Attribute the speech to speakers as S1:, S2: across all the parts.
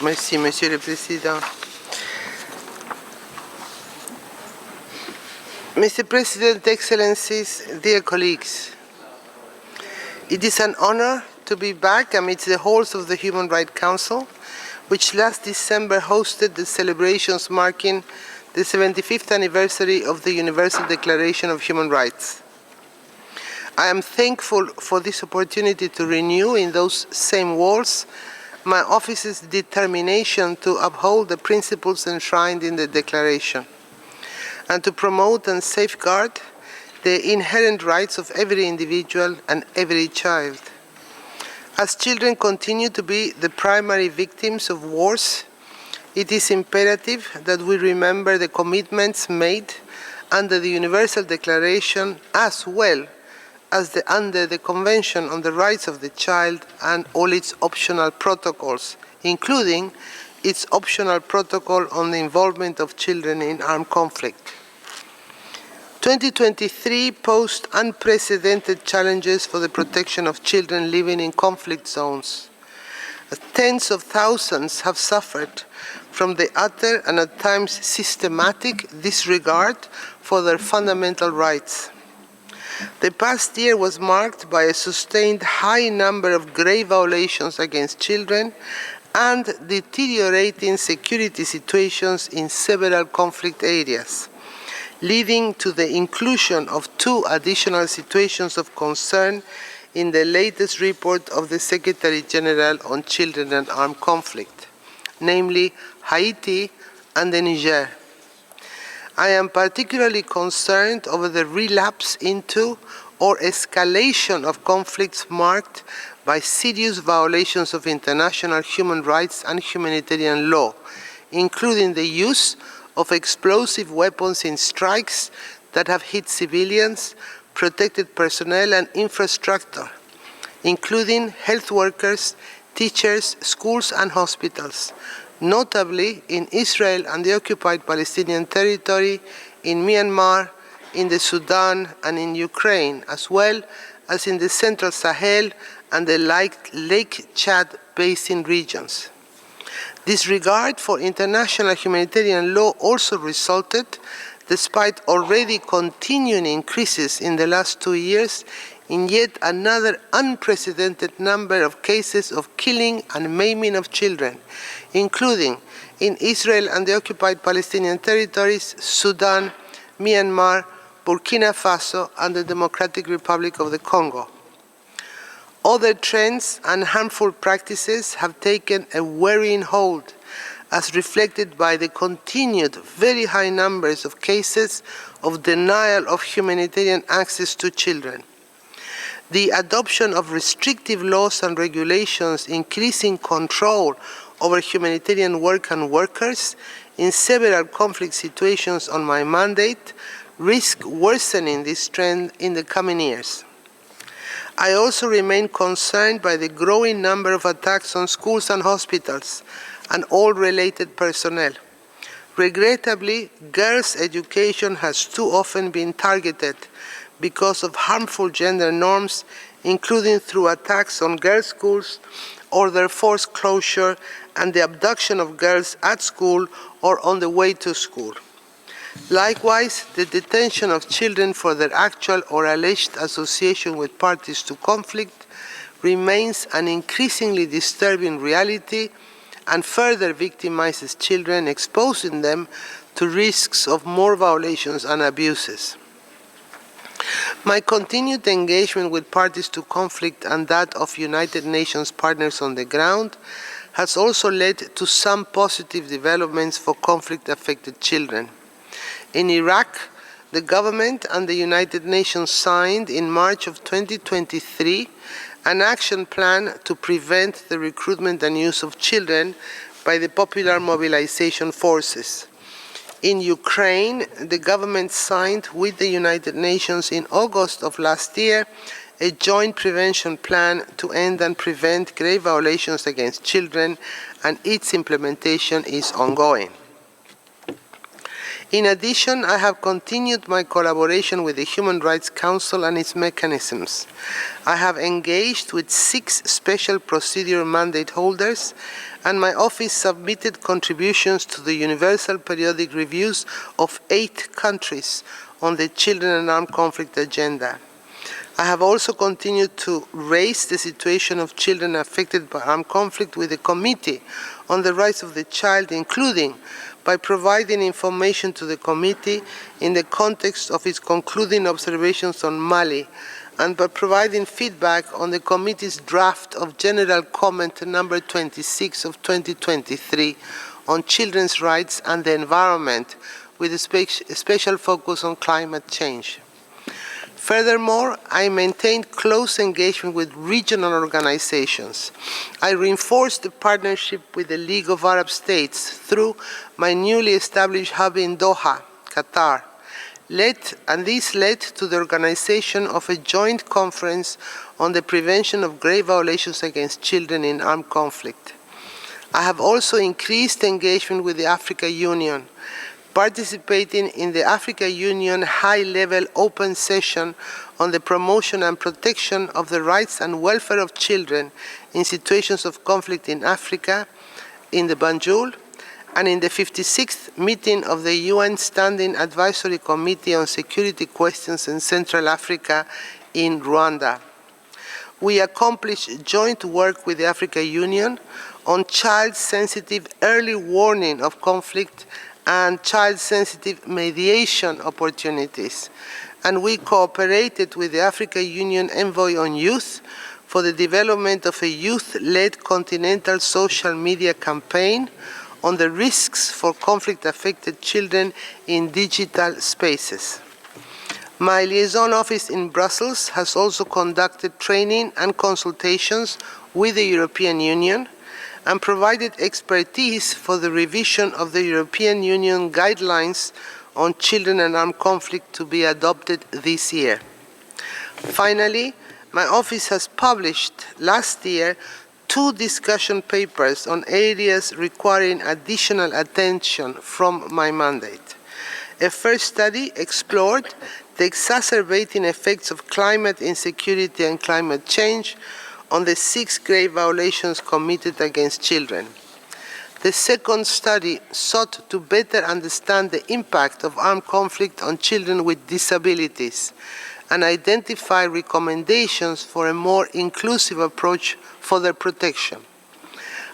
S1: Merci, Monsieur le Président. Mr. President, Excellencies, dear colleagues, it is an honor to be back amidst the halls of the Human Rights Council, which last December hosted the celebrations marking the 75th anniversary of the Universal Declaration of Human Rights. I am thankful for this opportunity to renew in those same walls my office's determination to uphold the principles enshrined in the Declaration and to promote and safeguard the inherent rights of every individual and every child. As children continue to be the primary victims of wars, it is imperative that we remember the commitments made under the Universal Declaration as well as under the Convention on the Rights of the Child and all its optional protocols, including its optional protocol on the involvement of children in armed conflict. 2023 posed unprecedented challenges for the protection of children living in conflict zones. Tens of thousands have suffered from the utter and at times systematic disregard for their fundamental rights. The past year was marked by a sustained high number of grave violations against children and deteriorating security situations in several conflict areas, leading to the inclusion of 2 additional situations of concern in the latest report of the Secretary General on Children and Armed Conflict, namely Haiti and the Niger. I am particularly concerned over the relapse into or escalation of conflicts marked by serious violations of international human rights and humanitarian law, including the use of explosive weapons in strikes that have hit civilians, protected personnel and infrastructure, including health workers, teachers, schools and hospitals, notably in Israel and the occupied Palestinian territory, in Myanmar, in the Sudan and in Ukraine, as well as in the Central Sahel and the Lake Chad Basin regions. Disregard for international humanitarian law also resulted, despite already continuing increases in the last 2 years, in yet another unprecedented number of cases of killing and maiming of children, including in Israel and the occupied Palestinian territories, Sudan, Myanmar, Burkina Faso, and the Democratic Republic of the Congo. Other trends and harmful practices have taken a worrying hold, as reflected by the continued very high numbers of cases of denial of humanitarian access to children. The adoption of restrictive laws and regulations increasing control over humanitarian work and workers in several conflict situations on my mandate risk worsening this trend in the coming years. I also remain concerned by the growing number of attacks on schools and hospitals and all related personnel. Regrettably, girls' education has too often been targeted because of harmful gender norms, including through attacks on girls' schools or their forced closure and the abduction of girls at school or on the way to school. Likewise, the detention of children for their actual or alleged association with parties to conflict remains an increasingly disturbing reality and further victimizes children, exposing them to risks of more violations and abuses. My continued engagement with parties to conflict and that of United Nations partners on the ground has also led to some positive developments for conflict-affected children. In Iraq, the government and the United Nations signed in March of 2023 an action plan to prevent the recruitment and use of children by the Popular Mobilization Forces. In Ukraine, the government signed with the United Nations in August of last year a joint prevention plan to end and prevent grave violations against children, and its implementation is ongoing. In addition, I have continued my collaboration with the Human Rights Council and its mechanisms. I have engaged with 6 special procedure mandate holders, and my office submitted contributions to the Universal Periodic Reviews of 8 countries on the Children and Armed Conflict agenda. I have also continued to raise the situation of children affected by armed conflict with the Committee on the Rights of the Child, including by providing information to the Committee in the context of its concluding observations on Mali, and by providing feedback on the Committee's draft of General Comment number 26 of 2023 on children's rights and the environment, with a special focus on climate change. Furthermore, I maintained close engagement with regional organizations. I reinforced the partnership with the League of Arab States through my newly established hub in Doha, Qatar. This led to the organization of a joint conference on the prevention of grave violations against children in armed conflict. I have also increased engagement with the African Union, participating in the Africa Union high-level open session on the promotion and protection of the rights and welfare of children in situations of conflict in Africa, in the Banjul, and in the 56th meeting of the UN Standing Advisory Committee on Security Questions in Central Africa in Rwanda. We accomplished joint work with the African Union on child-sensitive early warning of conflict and child-sensitive mediation opportunities. And we cooperated with the African Union Envoy on Youth for the development of a youth-led continental social media campaign on the risks for conflict-affected children in digital spaces. My liaison office in Brussels has also conducted training and consultations with the European Union and provided expertise for the revision of the European Union guidelines on children and armed conflict to be adopted this year. Finally, my office has published last year 2 discussion papers on areas requiring additional attention from my mandate. A first study explored the exacerbating effects of climate insecurity and climate change on the 6 grave violations committed against children. The second study sought to better understand the impact of armed conflict on children with disabilities and identify recommendations for a more inclusive approach for their protection.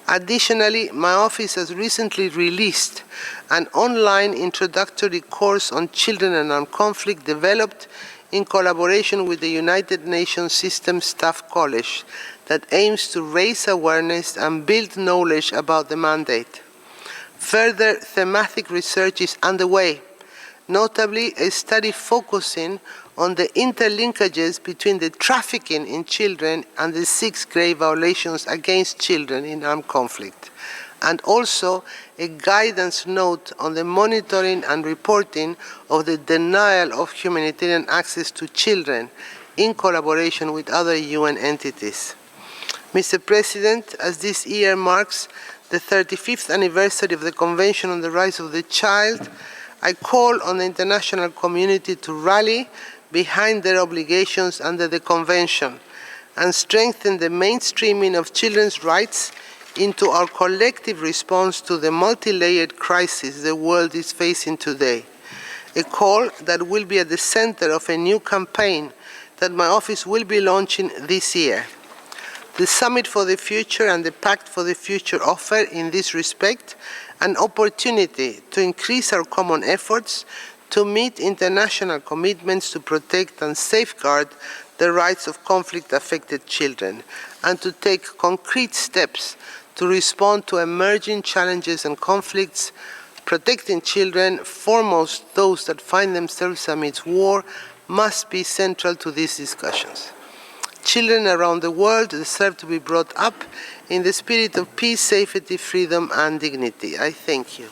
S1: Additionally, my office has recently released an online introductory course on children and armed conflict developed in collaboration with the United Nations System Staff College that aims to raise awareness and build knowledge about the mandate. Further thematic research is underway, notably a study focusing on the interlinkages between the trafficking in children and the 6 grave violations against children in armed conflict, and also a guidance note on the monitoring and reporting of the denial of humanitarian access to children in collaboration with other UN entities. Mr. President, as this year marks the 35th anniversary of the Convention on the Rights of the Child, I call on the international community to rally behind their obligations under the Convention and strengthen the mainstreaming of children's rights into our collective response to the multi-layered crisis the world is facing today. A call that will be at the center of a new campaign that my office will be launching this year. The Summit for the Future and the Pact for the Future offer, in this respect, an opportunity to increase our common efforts to meet international commitments to protect and safeguard the rights of conflict-affected children, and to take concrete steps to respond to emerging challenges and conflicts. Protecting children, foremost those that find themselves amidst war, must be central to these discussions. Children around the world deserve to be brought up in the spirit of peace, safety, freedom, and dignity. I thank you.